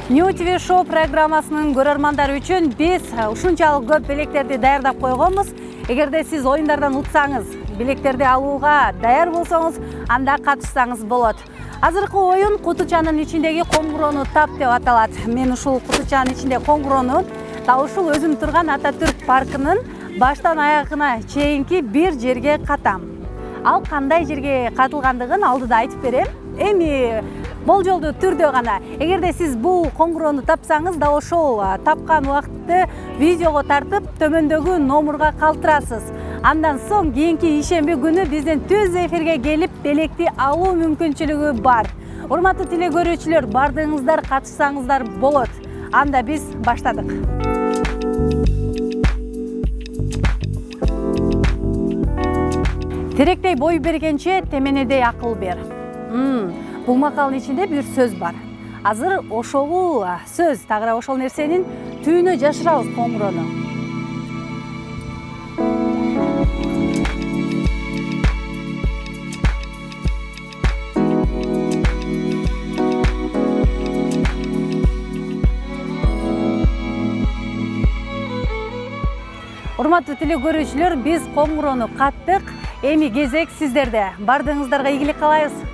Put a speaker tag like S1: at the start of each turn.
S1: New TV Show программасынын көрөрмандары үчүн биз ушунчалык көп билектерди даярдап койгонбуз. Эгерде сиз оюндардан утсаңыз, билектерди алууга даяр болсоңуз, анда катышсаңыз болот. Азыркы оюн кутучанын ичиндеги коңгуроону тап деп аталат. Мен ушул кутучанын ичинде коңгуроону да ушул өзүм турган Ататүрк паркынын баштан аягына чейинки бир жерге катам. Ал кандай жерге катылгандыгын алдыда айтып берем. Эми болжолдуу түрдө гана. Эгерде сиз бул коңгуроону тапсаңыз, да ошол тапкан убакытты видеого тартып, төмөндөгү номурга калтырасыз. Андан соң кийинки ишемби күнү биздин түз эфирге келип, билекти алуу мүмкүнчүлүгү бар. Урматтуу теле көрүүчүлөр, бардыгыңыздар катышсаңыздар болот. Анда биз баштадык. Теректей бой бергенче теменедей акыл бер. Бул макалдын ичинде бир сөз бар. Азыр ошол сөз, тагыра ошол нерсенин түйүнө жашырабыз коңгуроону. Урматтуу теле көрүүчүлөр, биз коңгуроону каттык. Эми кезек сиздерде. Бардыгыңыздарга ийгилик каалайбыз.